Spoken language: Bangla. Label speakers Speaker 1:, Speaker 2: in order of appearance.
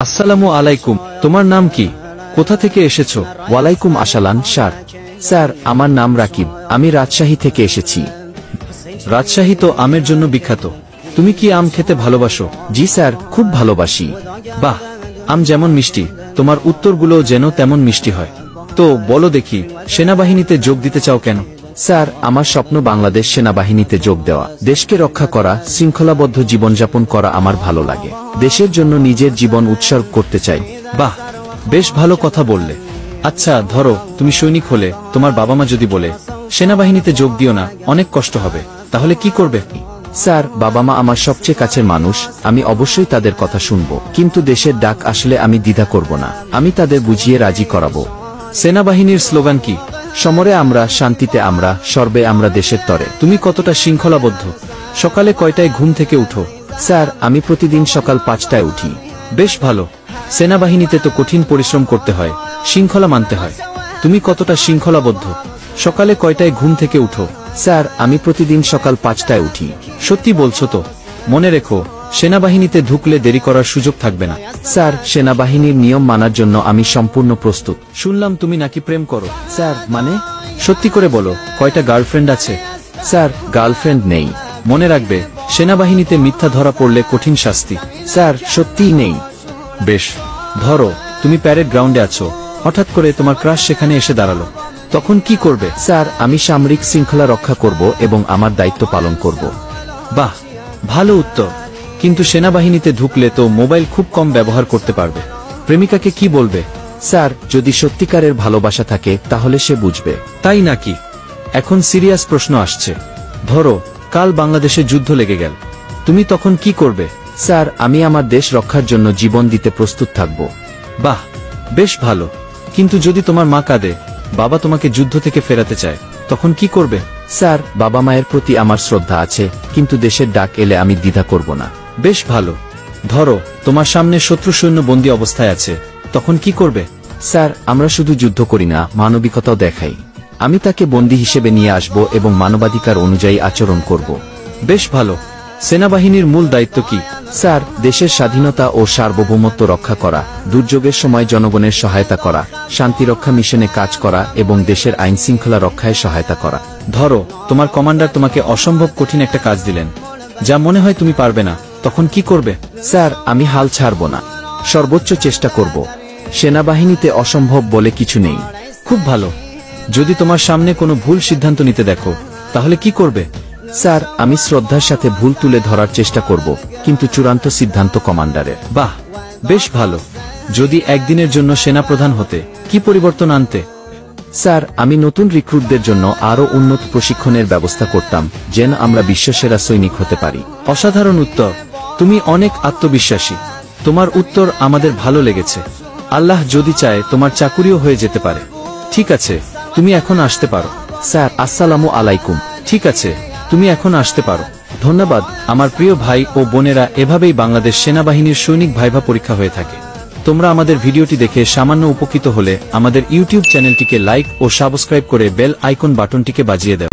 Speaker 1: আসসালামু আলাইকুম। তোমার নাম কি? কোথা থেকে এসেছো?
Speaker 2: ওয়ালাইকুম আসসালাম স্যার। স্যার, আমার নাম রাকিব, আমি রাজশাহী থেকে এসেছি।
Speaker 1: রাজশাহী তো আমের জন্য বিখ্যাত। তুমি কি আম খেতে ভালোবাসো?
Speaker 2: জি স্যার, খুব ভালোবাসি।
Speaker 1: বাহ, আম যেমন মিষ্টি তোমার উত্তরগুলো যেন তেমন মিষ্টি হয়। তো বলো দেখি, সেনাবাহিনীতে যোগ দিতে চাও কেন?
Speaker 2: স্যার, আমার স্বপ্ন বাংলাদেশ সেনাবাহিনীতে যোগ দেওয়া। দেশকে রক্ষা করা, শৃঙ্খলাবদ্ধ জীবনযাপন করা আমার ভালো লাগে। দেশের জন্য নিজের জীবন উৎসর্গ করতে চাই।
Speaker 1: বাহ, বেশ ভালো কথা বললে। আচ্ছা ধরো তুমি সৈনিক হলে, তোমার বাবা মা যদি বলে সেনাবাহিনীতে যোগ দিও না, অনেক কষ্ট হবে, তাহলে কি করবে?
Speaker 2: স্যার, বাবা মা আমার সবচেয়ে কাছের মানুষ, আমি অবশ্যই তাদের কথা শুনবো, কিন্তু দেশের ডাক আসলে আমি দ্বিধা করব না। আমি তাদের বুঝিয়ে রাজি করাবো।
Speaker 1: সেনাবাহিনীর স্লোগান কি?
Speaker 2: সমরে আমরা, শান্তিতে আমরা, সর্বে আমরা দেশের তরে।
Speaker 1: তুমি কতটা শৃঙ্খলাবদ্ধ? সকালে কয়টায় ঘুম থেকে উঠো?
Speaker 2: স্যার, আমি প্রতিদিন সকাল 5টায় উঠি।
Speaker 1: বেশ ভালো। সেনাবাহিনীতে তো কঠিন পরিশ্রম করতে হয়, শৃঙ্খলা মানতে হয়। তুমি কতটা শৃঙ্খলাবদ্ধ? সকালে কয়টায় ঘুম থেকে উঠো?
Speaker 2: স্যার, আমি প্রতিদিন সকাল 5টায় উঠি।
Speaker 1: সত্যি বলছো তো? মনে রেখো, সেনাবাহিনীতে ঢুকলে দেরি করার সুযোগ থাকবে না।
Speaker 2: স্যার, সেনাবাহিনীর নিয়ম মানার জন্য আমি সম্পূর্ণ প্রস্তুত।
Speaker 1: শুনলাম তুমি নাকি প্রেম করো।
Speaker 2: স্যার, মানে?
Speaker 1: সত্যি করে বলো, কয়টা গার্লফ্রেন্ড আছে?
Speaker 2: স্যার, গার্লফ্রেন্ড নেই।
Speaker 1: মনে রাখবে, সেনাবাহিনীতে মিথ্যা ধরা পড়লে কঠিন শাস্তি।
Speaker 2: স্যার, সত্যিই নেই।
Speaker 1: বেশ, ধরো তুমি প্যারেড গ্রাউন্ডে আছো, হঠাৎ করে তোমার ক্রাশ সেখানে এসে দাঁড়ালো, তখন কি করবে?
Speaker 2: স্যার, আমি সামরিক শৃঙ্খলা রক্ষা করব এবং আমার দায়িত্ব পালন করব।
Speaker 1: বাহ, ভালো উত্তর। কিন্তু সেনাবাহিনীতে ঢুকলে তো মোবাইল খুব কম ব্যবহার করতে পারবে, প্রেমিকাকে কি বলবে?
Speaker 2: স্যার, যদি সত্যিকারের ভালোবাসা থাকে তাহলে সে বুঝবে।
Speaker 1: তাই নাকি? এখন সিরিয়াস প্রশ্ন আসছে। ধরো কাল বাংলাদেশে যুদ্ধ লেগে গেল, তুমি তখন কি করবে?
Speaker 2: স্যার, আমি আমার দেশ রক্ষার জন্য জীবন দিতে প্রস্তুত থাকব।
Speaker 1: বাহ, বেশ ভালো। কিন্তু যদি তোমার মা কাঁদে, বাবা তোমাকে যুদ্ধ থেকে ফেরাতে চায়, তখন কি করবে?
Speaker 2: স্যার, বাবা মায়ের প্রতি আমার শ্রদ্ধা আছে, কিন্তু দেশের ডাক এলে আমি দ্বিধা করব না।
Speaker 1: বেশ ভালো। ধরো তোমার সামনে শত্রু সৈন্য বন্দী অবস্থায় আছে, তখন কি করবে?
Speaker 2: স্যার, আমরা শুধু যুদ্ধ করি না, মানবিকতাও দেখাই। আমি তাকে বন্দী হিসেবে নিয়ে আসব এবং মানবাধিকার অনুযায়ী আচরণ করব।
Speaker 1: বেশ ভালো। সেনাবাহিনীর মূল দায়িত্ব কি?
Speaker 2: স্যার, দেশের স্বাধীনতা ও সার্বভৌমত্ব রক্ষা করা, দুর্যোগের সময় জনগণের সহায়তা করা, শান্তিরক্ষা মিশনে কাজ করা এবং দেশের আইন শৃঙ্খলা রক্ষায় সহায়তা করা।
Speaker 1: ধরো তোমার কমান্ডার তোমাকে অসম্ভব কঠিন একটা কাজ দিলেন, যা মনে হয় তুমি পারবে না, তখন কি করবে?
Speaker 2: স্যার, আমি হাল ছাড়ব না, সর্বোচ্চ চেষ্টা করব। সেনাবাহিনীতে অসম্ভব বলে কিছু নেই।
Speaker 1: খুব ভালো। যদি তোমার সামনে কোনো ভুল সিদ্ধান্ত নিতে দেখো, তাহলে কি করবে?
Speaker 2: স্যার, আমি শ্রদ্ধার সাথে ভুল তুলে ধরার চেষ্টা করব, কিন্তু চূড়ান্ত সিদ্ধান্ত কমান্ডারের।
Speaker 1: বাহ, বেশ ভালো। যদি একদিনের জন্য সেনাপ্রধান হতে, কি পরিবর্তন আনতে?
Speaker 2: স্যার, আমি নতুন রিক্রুটদের জন্য আরও উন্নত প্রশিক্ষণের ব্যবস্থা করতাম, যেন আমরা বিশ্বসেরা সৈনিক হতে পারি।
Speaker 1: অসাধারণ উত্তর। তুমি অনেক আত্মবিশ্বাসী। তোমার উত্তর আমাদের ভালো লেগেছে। আল্লাহ যদি চায় তোমার চাকুরিও হয়ে যেতে পারে। ঠিক আছে, তুমি এখন আসতে পারো।
Speaker 2: স্যার, আসসালামু আলাইকুম।
Speaker 1: ঠিক আছে, তুমি এখন আসতে পারো।
Speaker 2: ধন্যবাদ।
Speaker 1: আমার প্রিয় ভাই ও বোনেরা, এভাবেই বাংলাদেশ সেনাবাহিনীর সৈনিক ভাইভা পরীক্ষা হয়ে থাকে। তোমরা আমাদের ভিডিওটি দেখে সামান্য উপকৃত হলে আমাদের ইউটিউব চ্যানেলটিকে লাইক ও সাবস্ক্রাইব করে বেল আইকন বাটনটিকে বাজিয়ে দাও।